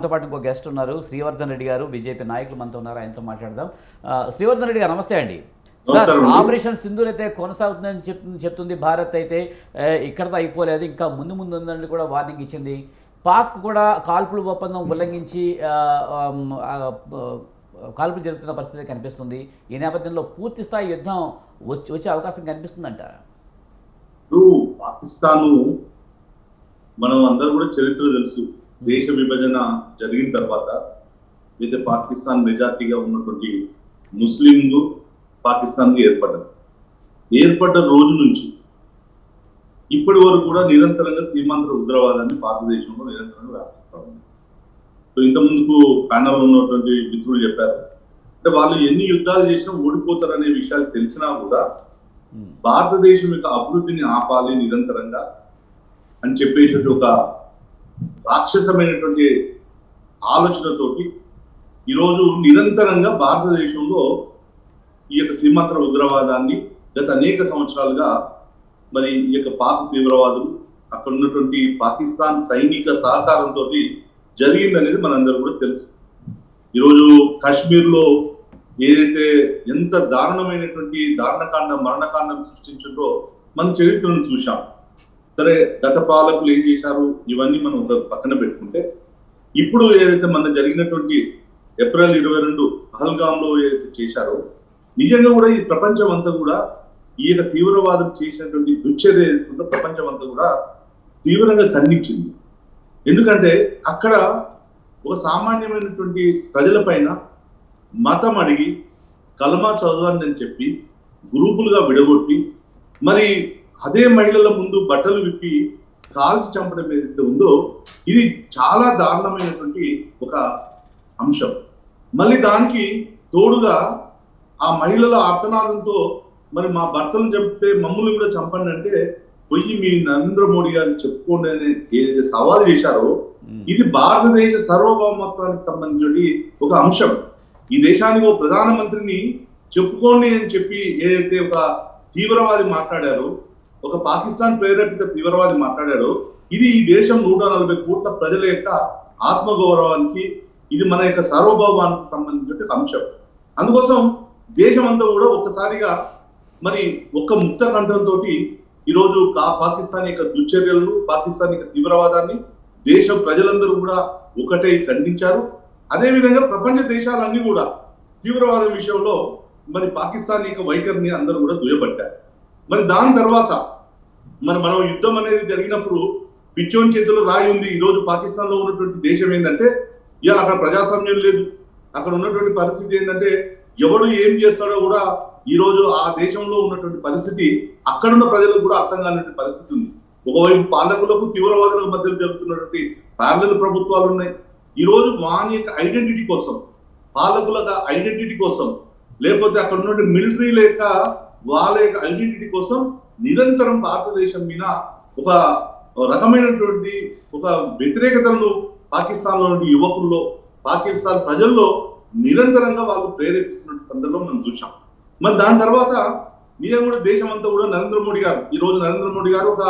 మనతో పాటు ఇంకో గెస్ట్ ఉన్నారు, శ్రీవర్ధన్ రెడ్డి గారు, బీజేపీ నాయకులు మనతో ఉన్నారు. ఆయనతో మాట్లాడదాం. శ్రీవర్ధన్ రెడ్డి గారు నమస్తే అండి. సార్, ఆపరేషన్ సింధూర్ అయితే కొనసాగుతుందని చెప్తుంది భారత్. అయితే ఇక్కడతో అయిపోలేదు, ఇంకా ముందు ఉందని కూడా వార్నింగ్ ఇచ్చింది. పాక్ కూడా కాల్పుల ఒప్పందం ఉల్లంఘించి కాల్పులు జరుగుతున్న పరిస్థితి కనిపిస్తుంది. ఈ నేపథ్యంలో పూర్తి స్థాయి యుద్ధం వచ్చే అవకాశం కనిపిస్తుందంటారా? పాకిస్తాను మనం అందరూ కూడా చరిత్ర తెలుసు. దేశ విభజన జరిగిన తర్వాత అయితే పాకిస్తాన్ మెజార్టీగా ఉన్నటువంటి ముస్లింలు పాకిస్తాన్ ఏర్పడ్డ రోజు నుంచి ఇప్పటి వరకు కూడా నిరంతరంగా సీమాంధ్ర ఉగ్రవాదాన్ని భారతదేశంలో నిరంతరంగా వ్యాపిస్తా ఉంది. సో ఇంత ముందుకు ప్యానల్ ఉన్నటువంటి మిత్రులు చెప్పారు, అంటే వాళ్ళు ఎన్ని యుద్ధాలు చేసినా ఓడిపోతారనే విషయాలు తెలిసినా కూడా భారతదేశం యొక్క అభివృద్ధిని ఆపాలి నిరంతరంగా అని చెప్పేసి ఒక రాక్షసమైనటువంటి ఆలోచనతోటి ఈరోజు నిరంతరంగా భారతదేశంలో ఈ యొక్క సీమాంధ్ర ఉగ్రవాదాన్ని గత అనేక సంవత్సరాలుగా మరి ఈ యొక్క పాక్ తీవ్రవాదులు అక్కడ ఉన్నటువంటి పాకిస్తాన్ సైనిక సహకారంతో జరిగిందనేది మనందరూ కూడా తెలుసు. ఈరోజు కాశ్మీర్లో ఏదైతే ఎంత దారుణమైనటువంటి మరణకాండం సృష్టించిందో మనం చరిత్రను చూశాం. సరే, గత పాలకులు ఏం చేశారు ఇవన్నీ మనం ఒక పక్కన పెట్టుకుంటే, ఇప్పుడు ఏదైతే మన జరిగినటువంటి ఏప్రిల్ 22 పహల్గాంలో ఏదైతే చేశారో నిజంగా కూడా ఈ ప్రపంచం అంతా కూడా ఈ యొక్క తీవ్రవాదం చేసినటువంటి దుశ్చర్య ఏదైతుందో ప్రపంచం అంతా కూడా తీవ్రంగా ఖండించింది. ఎందుకంటే అక్కడ ఒక సామాన్యమైనటువంటి ప్రజల పైన మతం అడిగి కలమా చదవాలని అని చెప్పి గ్రూపులుగా విడగొట్టి మరి అదే మహిళల ముందు బట్టలు విప్పి కాల్చి చంపడం ఏదైతే ఉందో ఇది చాలా దారుణమైనటువంటి ఒక అంశం. మళ్ళీ దానికి తోడుగా ఆ మహిళల ఆర్తనాదంతో మరి మా భర్తలు చెప్తే మమ్మల్ని కూడా చంపండి అంటే పోయి మీ నరేంద్ర మోడీ గారు చెప్పుకోండి అని ఏదైతే సవాల్ చేశారో ఇది భారతదేశ సార్వభౌమత్వానికి సంబంధించి ఒక అంశం. ఈ దేశానికి ఒక ప్రధానమంత్రిని చెప్పుకోండి అని చెప్పి ఏదైతే ఒక తీవ్రవాది మాట్లాడారో, ఒక పాకిస్తాన్ ప్రేరేపిత తీవ్రవాది మాట్లాడాడో ఇది ఈ దేశం 140 కోట్ల ప్రజల యొక్క ఆత్మగౌరవానికి, ఇది మన యొక్క సార్వభౌమానికి సంబంధించిన అంశం. అందుకోసం దేశం అంతా కూడా ఒక్కసారిగా మరి ఒక్క ముక్త కంఠంతో ఈరోజు పాకిస్తాన్ యొక్క దుశ్చర్యలను, పాకిస్తాన్ యొక్క తీవ్రవాదాన్ని దేశం ప్రజలందరూ కూడా ఒకటే ఖండించారు. అదేవిధంగా ప్రపంచ దేశాలన్నీ కూడా తీవ్రవాదం విషయంలో మరి పాకిస్తాన్ యొక్క వైఖరిని అందరూ కూడా దుయ్యబట్టారు. మరి దాని తర్వాత మనం యుద్ధం అనేది జరిగినప్పుడు పిచ్చోని చేతిలో రాయి ఉంది. ఈరోజు పాకిస్తాన్ లో ఉన్నటువంటి దేశం ఏంటంటే ఇవాళ అక్కడ ప్రజాస్వామ్యం లేదు. అక్కడ ఉన్నటువంటి పరిస్థితి ఏంటంటే ఎవడు ఏం చేస్తాడో కూడా ఈరోజు ఆ దేశంలో ఉన్నటువంటి పరిస్థితి అక్కడున్న ప్రజలకు కూడా అర్థం కానిటువంటి పరిస్థితి ఉంది. ఒకవైపు పాలకులకు తీవ్రవాదులకు మధ్య జరుగుతున్నటువంటి ప్యారలల్ ప్రభుత్వాలు ఉన్నాయి. ఈరోజు వాని యొక్క ఐడెంటిటీ కోసం, పాలకుల ఐడెంటిటీ కోసం, లేకపోతే అక్కడ ఉన్నటువంటి మిలిటరీ లేక వాళ్ళ యొక్క ఐడెంటిటీ కోసం నిరంతరం భారతదేశం మీద ఒక రకమైనటువంటి ఒక వ్యతిరేకతను పాకిస్తాన్ లో యువకుల్లో, పాకిస్తాన్ ప్రజల్లో నిరంతరంగా వాళ్ళు ప్రేరేపిస్తున్న సందర్భం మనం చూసాం. మరి దాని తర్వాత నిజంగా కూడా దేశం అంతా కూడా నరేంద్ర మోడీ గారు ఒక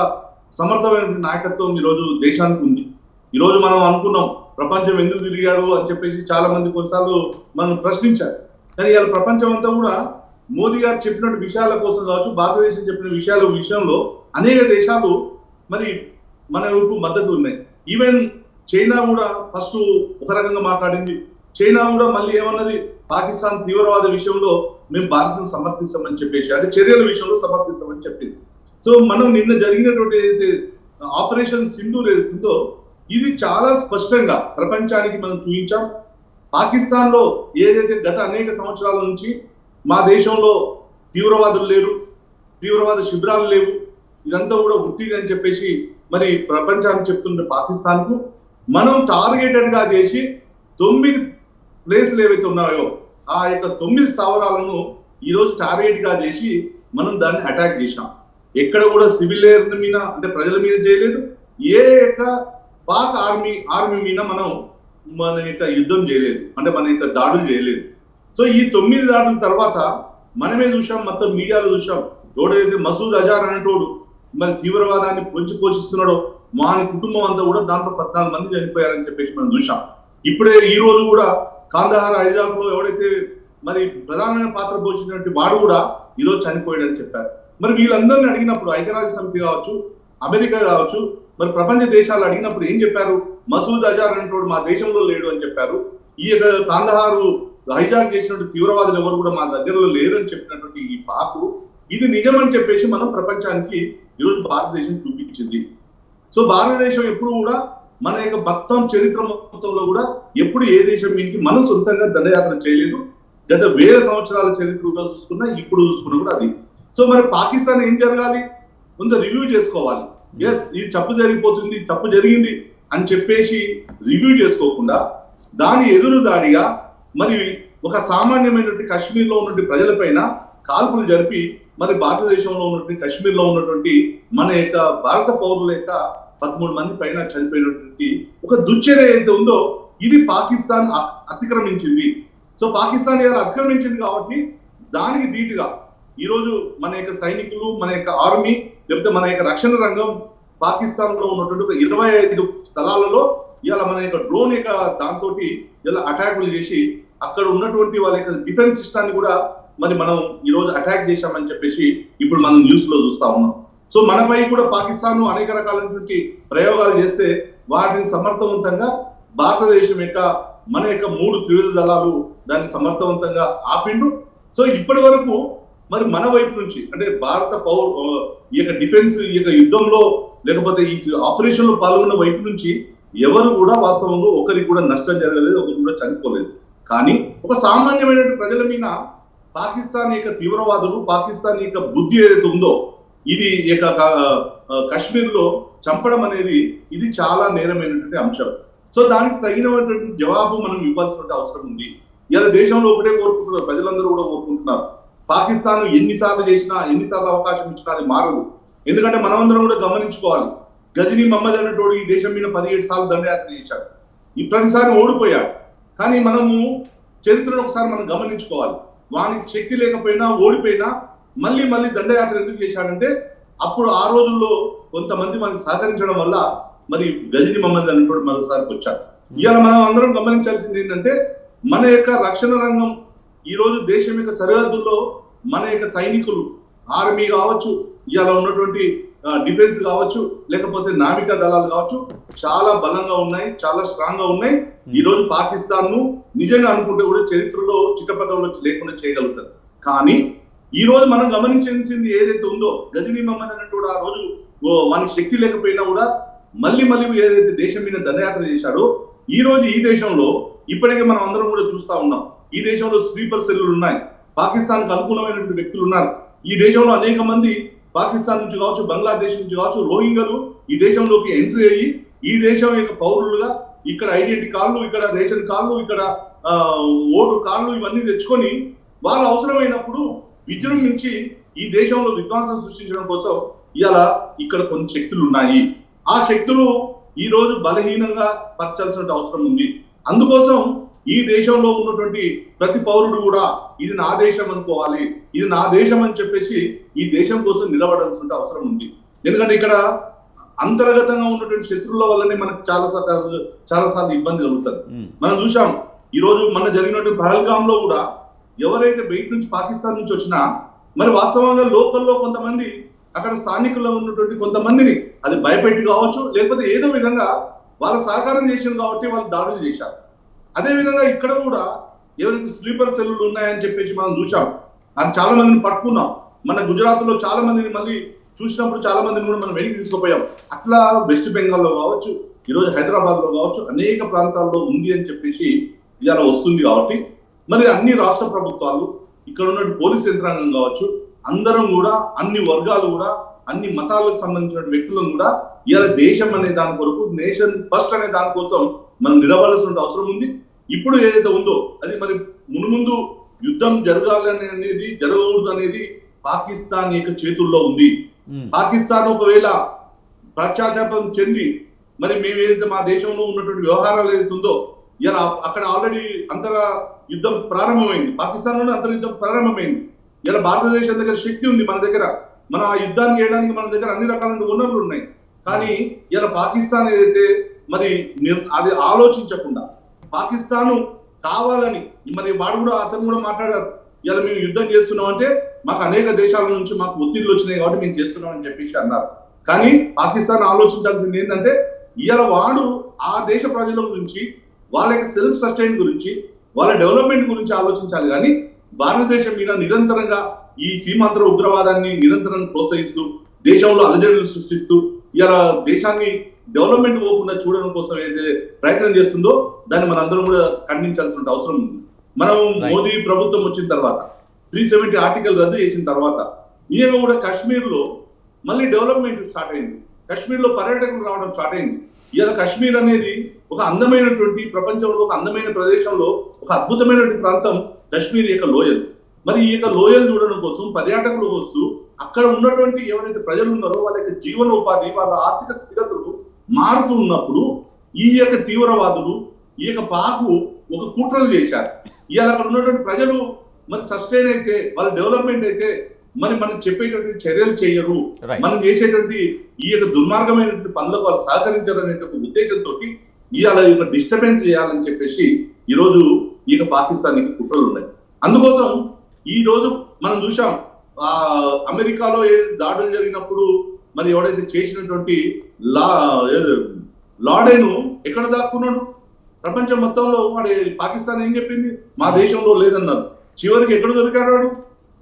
సమర్థమైనటువంటి నాయకత్వం ఈరోజు దేశానికి ఉంది. ఈరోజు మనం అనుకున్నాం ప్రపంచం ఎందుకు తిరిగాడు అని చెప్పేసి చాలా మంది కొన్నిసార్లు మనం ప్రశ్నించారు. కానీ ఇవాళ ప్రపంచం అంతా కూడా మోదీ గారు చెప్పినట్టు విషయాల కోసం కావచ్చు, భారతదేశం చెప్పిన విషయంలో అనేక దేశాలు మరి మన వైపు మద్దతు ఉన్నాయి. ఈవెన్ చైనా కూడా ఫస్ట్ ఒక రకంగా మాట్లాడింది. చైనా కూడా మళ్ళీ ఏమన్నది, పాకిస్తాన్ తీవ్రవాద విషయంలో మేము భారత్ను సమర్థిస్తామని చెప్పేసి, అంటే చర్యల విషయంలో సమర్థిస్తామని చెప్పింది. సో మనం నిన్న జరిగినటువంటి ఏదైతే ఆపరేషన్ సింధూర్ ఏదైతుందో ఇది చాలా స్పష్టంగా ప్రపంచానికి మనం చూపించాం. పాకిస్తాన్ లో ఏదైతే గత అనేక సంవత్సరాల నుంచి మా దేశంలో తీవ్రవాదులు లేరు, తీవ్రవాద శిబిరాలు లేవు, ఇదంతా కూడా ఉట్టిది అని చెప్పేసి మరి ప్రపంచానికి చెప్తున్న పాకిస్తాన్ కు మనం టార్గెటెడ్ గా చేసి 9 ప్లేసులు ఏవైతే ఉన్నాయో ఆ యొక్క 9 స్థావరాలను ఈరోజు టార్గెట్ గా చేసి మనం దాన్ని అటాక్ చేశాం. ఎక్కడ కూడా సివిలియన్ మీద, అంటే ప్రజల మీద చేయలేదు. ఏ యొక్క పాక్ ఆర్మీ మీద మనం మన యొక్క యుద్ధం చేయలేదు, అంటే మన యొక్క దాడులు చేయలేదు. సో ఈ 9 దాడుల తర్వాత మనమే చూసాం, మొత్తం మీడియాలో చూసాం, ఎవడైతే మసూద్ అజార్ అనేటోడు మరి తీవ్రవాదాన్ని పొంచి పోషిస్తున్నాడో వాని కుటుంబం అంతా కూడా దాంట్లో 14 మంది చనిపోయారని చెప్పేసి మనం చూసాం. ఇప్పుడే ఈ రోజు కూడా కాందహార్ హైజాక్ లో ఎవడైతే మరి ప్రధానమైన పాత్ర పోషించినటువంటి వాడు కూడా ఈరోజు చనిపోయాడని చెప్పారు. మరి వీళ్ళందరినీ అడిగినప్పుడు ఐక్యరాజ్య సమితి కావచ్చు, అమెరికా కావచ్చు, మరి ప్రపంచ దేశాలు అడిగినప్పుడు ఏం చెప్పారు? మసూద్ అజార్ అనేటువంటి మా దేశంలో లేడు అని చెప్పారు. ఈ యొక్క కాందహారు హైజాక్ చేసినటువంటి తీవ్రవాదులు ఎవరు కూడా మా దగ్గరలో లేరు అని చెప్పినటువంటి ఈ పాకు ఇది నిజమని చెప్పేసి మనం ప్రపంచానికి ఈరోజు భారతదేశం చూపించింది. సో భారతదేశం ఎప్పుడు కూడా మన యొక్క మొత్తం చరిత్ర మొత్తంలో కూడా ఎప్పుడు ఏ దేశం మీదకి మనం సొంతంగా దండయాత్ర చేయలేదు. గత వేల సంవత్సరాల చరిత్రలో చూసుకున్నా ఇప్పుడు చూసుకున్నా కూడా అది. సో మరి పాకిస్తాన్ ఏం జరగాలి? కొంత రివ్యూ చేసుకోవాలి. ఎస్ ఇది తప్పు జరిగిపోతుంది, తప్పు జరిగింది అని చెప్పేసి రివ్యూ చేసుకోకుండా దాని ఎదురు దాడిగా మరి ఒక సామాన్యమైనటువంటి కాశ్మీర్లో ఉన్నటువంటి ప్రజలపైన కాల్పులు జరిపి మరి భారతదేశంలో ఉన్నటువంటి కాశ్మీర్లో ఉన్నటువంటి మన యొక్క భారత పౌరుల యొక్క 13 మంది పైన చనిపోయినటువంటి ఒక దుశ్చర్య ఏదైతే ఉందో ఇది పాకిస్తాన్ అతిక్రమించింది. సో పాకిస్తాన్ ఇలా అతిక్రమించింది కాబట్టి దానికి ధీటుగా ఈరోజు మన యొక్క సైనికులు, మన యొక్క ఆర్మీ, లేకపోతే మన యొక్క రక్షణ రంగం పాకిస్తాన్ లో ఉన్నటువంటి ఒక 25 స్థలాలలో ఇవాళ మన యొక్క డ్రోన్ యొక్క దాంతో ఇలా అటాకులు చేసి అక్కడ ఉన్నటువంటి వాళ్ళ యొక్క డిఫెన్స్ సిస్టాన్ని కూడా మరి మనం ఈ రోజు అటాక్ చేశామని చెప్పేసి ఇప్పుడు మనం న్యూస్ లో చూస్తా ఉన్నాం. సో మనపై కూడా పాకిస్తాన్ అనేక రకాలైనటువంటి ప్రయోగాలు చేస్తే వాటిని సమర్థవంతంగా భారతదేశం యొక్క మన యొక్క 3 త్రివిధ దళాలు దాన్ని సమర్థవంతంగా ఆపిండు. సో ఇప్పటి వరకు మరి మన వైపు నుంచి అంటే భారత ఈ యొక్క డిఫెన్స్ ఈ యొక్క యుద్ధంలో లేకపోతే ఈ ఆపరేషన్ లో పాల్గొన్న వైపు నుంచి ఎవరు కూడా వాస్తవంలో ఒకరికి కూడా నష్టం జరగలేదు, ఒకరు కూడా చనిపోలేదు. కానీ ఒక సామాన్యమైన ప్రజల మీద పాకిస్తాన్ యొక్క తీవ్రవాదులు, పాకిస్తాన్ యొక్క బుద్ధి ఏదైతే ఉందో ఇది కాశ్మీర్ లో చంపడం అనేది ఇది చాలా నేరమైనటువంటి అంశం. సో దానికి తగినటువంటి జవాబు మనం ఇవ్వాల్సిన అవసరం ఉంది. ఇలా దేశంలో ఒకటే కోరుకుంటున్నారు, ప్రజలందరూ కూడా కోరుకుంటున్నారు. పాకిస్తాన్ ఎన్నిసార్లు చేసినా, ఎన్నిసార్లు అవకాశం ఇచ్చినా అది మారదు. ఎందుకంటే మనమందరం కూడా గమనించుకోవాలి, గజనీ మహమ్మద్ అనేటోడు ఈ దేశం మీద 17 సార్లు దండయాత్ర చేశాడు. ఈ ప్రతిసారి ఓడిపోయాడు. కానీ మనము చరిత్రను ఒకసారి మనం గమనించుకోవాలి. వానికి శక్తి లేకపోయినా, ఓడిపోయినా మళ్ళీ మళ్ళీ దండయాత్ర ఎందుకు చేశాడంటే అప్పుడు ఆ రోజుల్లో కొంతమంది మనకి సహకరించడం వల్ల మరి గజనీ మహమ్మద్ అనేటోడు మరోసారికి వచ్చాడు. ఇవాళ మనం అందరం గమనించాల్సింది ఏంటంటే మన యొక్క రక్షణ రంగం ఈ రోజు దేశం యొక్క సరిహద్దుల్లో మన యొక్క సైనికులు, ఆర్మీ కావచ్చు, ఇవాళ ఉన్నటువంటి డిఫెన్స్ కావచ్చు, లేకపోతే నావికా దళాలు కావచ్చు, చాలా బలంగా ఉన్నాయి, చాలా స్ట్రాంగ్ గా ఉన్నాయి. ఈ రోజు పాకిస్తాన్ ను నిజంగా అనుకుంటే కూడా చరిత్రలో చిట్టపటంలో లేకుండా చేయగలుగుతారు. కానీ ఈ రోజు మనం గమనించింది ఏదైతే ఉందో గజనీ మహమ్మద్ అన్నట్టు ఆ రోజు వానికి శక్తి లేకపోయినా కూడా మళ్ళీ మళ్ళీ ఏదైతే దేశం మీద దండయాత్ర చేశాడో ఈ రోజు ఈ దేశంలో ఇప్పటికే మనం అందరం కూడా చూస్తా ఉన్నాం. ఈ దేశంలో స్లీపర్ సెల్లులు ఉన్నాయి, పాకిస్తాన్ కు అనుకూలమైనటువంటి వ్యక్తులు ఉన్నారు. ఈ దేశంలో అనేక మంది పాకిస్తాన్ నుంచి కావచ్చు, బంగ్లాదేశ్ నుంచి కావచ్చు, రోహింగ్యాలు ఈ దేశంలోకి ఎంట్రీ అయ్యి ఈ దేశం యొక్క పౌరులుగా ఇక్కడ ఐడెంటిటీ కార్డులు, ఇక్కడ రేషన్ కార్డులు, ఇక్కడ ఓటు కార్డులు ఇవన్నీ తెచ్చుకొని వాళ్ళ అవసరమైనప్పుడు విజృంభించి ఈ దేశంలో విధ్వంసం సృష్టించడం కోసం ఇవాళ ఇక్కడ కొన్ని శక్తులు ఉన్నాయి. ఆ శక్తులు ఈ రోజు బలహీనంగా పరచాల్సిన అవసరం ఉంది. అందుకోసం ఈ దేశంలో ఉన్నటువంటి ప్రతి పౌరుడు కూడా ఇది నా దేశం అనుకోవాలి, ఇది నా దేశం అని చెప్పేసి ఈ దేశం కోసం నిలబడాల్సిన అవసరం ఉంది. ఎందుకంటే ఇక్కడ అంతర్గతంగా ఉన్నటువంటి శత్రువుల వల్లనే మనకు చాలా సార్లు ఇబ్బంది కలుగుతుంది. మనం చూసాం ఈ రోజు మన జరిగినటువంటి పహల్గామ్ లో కూడా ఎవరైతే బయట నుంచి పాకిస్తాన్ నుంచి వచ్చినా మరి వాస్తవంగా లోకల్లో కొంతమంది అక్కడ స్థానికుల్లో ఉన్నటువంటి కొంతమందిని అది భయపెట్టి కావచ్చు, లేకపోతే ఏదో విధంగా వాళ్ళ సహకారం చేసింది కాబట్టి వాళ్ళు దాడులు చేశారు. అదే విధంగా ఇక్కడ కూడా ఎవరైతే స్లీపర్ సెల్లులు ఉన్నాయని చెప్పేసి మనం చూసాం, అది చాలా మందిని పట్టుకున్నాం. మన గుజరాత్ లో చాలా మందిని మళ్ళీ చూసినప్పుడు చాలా మందిని కూడా మనం వెనక్కి తీసుకుపోయాం. అట్లా వెస్ట్ బెంగాల్లో కావచ్చు, ఈరోజు హైదరాబాద్ లో కావచ్చు, అనేక ప్రాంతాల్లో ఉంది అని చెప్పేసి ఇవాళ వస్తుంది. కాబట్టి మరి అన్ని రాష్ట్ర ప్రభుత్వాలు, ఇక్కడ ఉన్న పోలీస్ యంత్రాంగం కావచ్చు, అందరం కూడా అన్ని వర్గాలు కూడా అన్ని మతాలకు సంబంధించిన వ్యక్తులను కూడా ఇవాళ దేశం అనే దాని కొరకు, నేషన్ ఫస్ట్ అనే దానికోసం మనం నిలబడాల్సిన అవసరం ఉంది. ఇప్పుడు ఏదైతే ఉందో అది మరి మునుముందు యుద్ధం జరగాలని అనేది జరగకూడదు అనేది పాకిస్తాన్ యొక్క చేతుల్లో ఉంది. పాకిస్తాన్ ఒకవేళ పశ్చాత్తాపం చెంది మరి మేము ఏదైతే మా దేశంలో ఉన్నటువంటి వ్యవహారాలు ఏదైతే ఉందో ఇలా అక్కడ ఆల్రెడీ అంతర యుద్ధం ప్రారంభమైంది, పాకిస్తాన్లోనే అంతర్ యుద్ధం ప్రారంభమైంది. ఇలా భారతదేశం దగ్గర శక్తి ఉంది, మన దగ్గర మన ఆ యుద్ధాన్ని చేయడానికి మన దగ్గర అన్ని రకాల వనరులు ఉన్నాయి. కానీ ఇలా పాకిస్తాన్ ఏదైతే మరి అది ఆలోచించకుండా పాకిస్తాన్ కావాలని మరి అతను కూడా మాట్లాడారు, ఇలా మేము యుద్ధం చేస్తున్నాం అంటే మాకు అనేక దేశాల నుంచి మాకు ఒత్తిడిలు వచ్చినాయి కాబట్టి మేము చేస్తున్నాం అని చెప్పేసి అన్నారు. కానీ పాకిస్తాన్ ఆలోచించాల్సింది ఏంటంటే ఇవాళ వాడు ఆ దేశ ప్రజల గురించి, వాళ్ళ యొక్క సెల్ఫ్ సస్టైన్ గురించి, వాళ్ళ డెవలప్మెంట్ గురించి ఆలోచించాలి. కానీ భారతదేశం మీద నిరంతరంగా ఈ సీమాంతర ఉగ్రవాదాన్ని నిరంతరం ప్రోత్సహిస్తూ దేశంలో అలజడులు సృష్టిస్తూ ఇలా దేశాన్ని డెవలప్మెంట్ పోకుండా చూడడం కోసం ఏదైతే ప్రయత్నం చేస్తుందో దాన్ని మనందరం కూడా ఖండించాల్సిన అవసరం ఉంది. మనం మోదీ ప్రభుత్వం వచ్చిన తర్వాత 370 ఆర్టికల్ రద్దు చేసిన తర్వాత ఈయన కూడా కాశ్మీర్ లో మళ్ళీ డెవలప్మెంట్ స్టార్ట్ అయింది. కాశ్మీర్ లో పర్యాటకులు రావడం స్టార్ట్ అయింది. ఇవాళ కాశ్మీర్ అనేది ఒక అందమైనటువంటి ప్రపంచంలో ఒక అందమైన ప్రదేశంలో ఒక అద్భుతమైనటువంటి ప్రాంతం కాశ్మీర్ యొక్క లోయలు. మరి ఈ యొక్క లోయలు చూడడం కోసం పర్యాటకులు వస్తూ అక్కడ ఉన్నటువంటి ఎవరైతే ప్రజలు ఉన్నారో వాళ్ళ యొక్క జీవనోపాధి, వాళ్ళ ఆర్థిక స్థితిగతులు మారుతూ ఉన్నప్పుడు ఈ యొక్క తీవ్రవాదులు ఈ యొక్క పాకు ఒక కుట్రలు చేశారు. ఇవాళ అక్కడ ఉన్నటువంటి ప్రజలు మరి సస్టైన్ అయితే, వాళ్ళ డెవలప్మెంట్ అయితే మరి మనం చెప్పేటువంటి చర్యలు చేయరు, మనం చేసేటువంటి ఈ యొక్క దుర్మార్గమైనటువంటి పనులకు వాళ్ళు సహకరించారు అనే ఒక ఉద్దేశంతో ఇవాళ ఈ డిస్టర్బెన్స్ చేయాలని చెప్పేసి ఈ రోజు ఈ యొక్క పాకిస్తాన్కి కుట్రలు ఉన్నాయి. అందుకోసం ఈ రోజు మనం చూసాం అమెరికాలో దాడులు జరిగినప్పుడు మరి ఎవడైతే చేసినటువంటి లాడేను ఎక్కడ దాక్కున్నాడు? ప్రపంచం మొత్తంలో వాడు పాకిస్తాన్ ఏం చెప్పింది? మా దేశంలో లేదన్నారు. చివరికి ఎక్కడ దొరికాడు వాడు?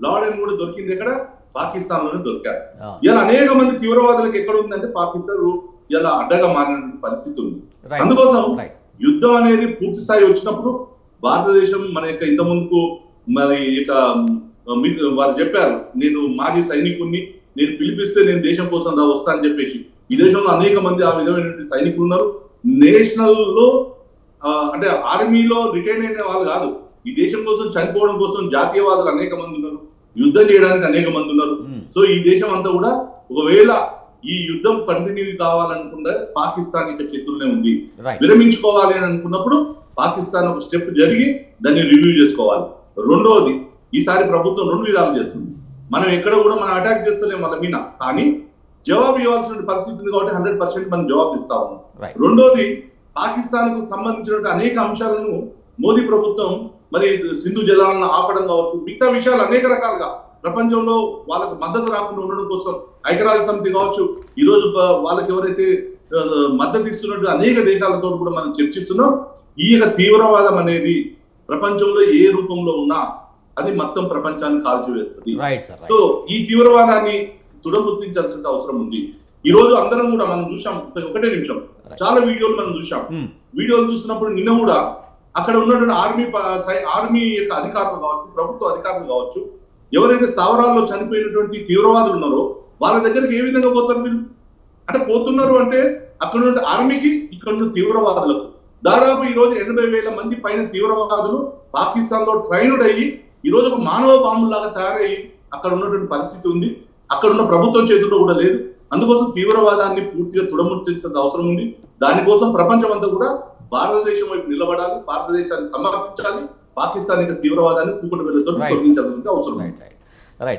లాడేను కూడా దొరికింది ఎక్కడ? పాకిస్తాన్ లోనే దొరికాడు. ఇలా అనేక మంది తీవ్రవాదులకు ఎక్కడ ఉందంటే పాకిస్తాన్ ఇలా అడ్డగా మారిన పరిస్థితి ఉంది. అందుకోసం యుద్ధం అనేది పూర్తి స్థాయి వచ్చినప్పుడు భారతదేశం మన యొక్క ఇంత ముందుకు మరి ఇక వారు చెప్పారు, నేను మాజీ సైనికుడిని, నేను పిలిపిస్తే నేను దేశం కోసం వస్తా అని చెప్పేసి. ఈ దేశంలో అనేక మంది ఆ విధమైనటువంటి సైనికులు ఉన్నారు. నేషనల్ లో అంటే ఆర్మీలో రిటైర్ అయిన వాళ్ళు కాదు, ఈ దేశం కోసం చనిపోవడం కోసం జాతీయవాదులు అనేక మంది ఉన్నారు, యుద్ధం చేయడానికి అనేక మంది ఉన్నారు. సో ఈ దేశం అంతా కూడా ఒకవేళ ఈ యుద్ధం కంటిన్యూ కావాలనుకుంటే పాకిస్తాన్ యొక్క చేతుల్లోనే ఉంది. విరమించుకోవాలి అని అనుకున్నప్పుడు పాకిస్తాన్ ఒక స్టెప్ జరిగి దాన్ని రివ్యూ చేసుకోవాలి. రెండవది, ఈసారి ప్రభుత్వం 2 విధాలు చేస్తుంది. మనం ఎక్కడ కూడా మనం అటాక్ చేస్తలేం వాళ్ళ మీద, కానీ జవాబు ఇవ్వాల్సిన పరిస్థితి ఉంది కాబట్టి 100% మనం జవాబు ఇస్తా ఉన్నాం. రెండోది, పాకిస్తాన్ కు సంబంధించిన అనేక అంశాలను మోదీ ప్రభుత్వం మరి సింధు జలాలను ఆపడం కావచ్చు, మిగతా విషయాలు అనేక రకాలుగా ప్రపంచంలో వాళ్ళకి మద్దతు రాకుండా ఉండడం కోసం ఐక్యరాజ్య సమితి కావచ్చు, ఈ రోజు వాళ్ళకి ఎవరైతే మద్దతు ఇస్తున్నట్టు అనేక దేశాలతో కూడా మనం చర్చిస్తున్నాం. ఈ యొక్క తీవ్రవాదం అనేది ప్రపంచంలో ఏ రూపంలో ఉన్నా అది మొత్తం ప్రపంచాన్ని కాల్చివేస్తుంది. సో ఈ తీవ్రవాదాన్ని తుడముట్టించాల్సిన అవసరం ఉంది. ఈ రోజు అందరం కూడా మనం చూసాం, ఒకటే నిమిషం, చాలా వీడియోలు మనం చూసాం. వీడియోలు చూసినప్పుడు నిన్న కూడా అక్కడ ఉన్నటువంటి ఆర్మీ యొక్క అధికారులు కావచ్చు, ప్రభుత్వ అధికారులు కావచ్చు, ఎవరైతే స్థావరాల్లో చనిపోయినటువంటి తీవ్రవాదులు ఉన్నారో వాళ్ళ దగ్గరికి ఏ విధంగా పోతారు వీళ్ళు? అంటే పోతున్నారు అంటే అక్కడ ఉన్న ఆర్మీకి, ఇక్కడ ఉన్న తీవ్రవాదులకు దాదాపు ఈ రోజు 80,000 మంది పైన తీవ్రవాదులు పాకిస్తాన్ లో ట్రైన్డ్ అయ్యి ఈ రోజు ఒక మానవ బాంబులాగా తయారయ్యి అక్కడ ఉన్నటువంటి పరిస్థితి ఉంది. అక్కడ ఉన్న ప్రభుత్వం చేతుల్లో కూడా లేదు. అందుకోసం తీవ్రవాదాన్ని పూర్తిగా తుడముట్టించాల్సిన అవసరం ఉంది. దానికోసం ప్రపంచం అంతా కూడా భారతదేశం వైపు నిలబడాలి, భారతదేశాన్ని సమర్పించాలి, పాకిస్తాన్ యొక్క తీవ్రవాదాన్ని కూకటి వేళ్ళతో తొలగించాల్సిన అవసరం ఉంది.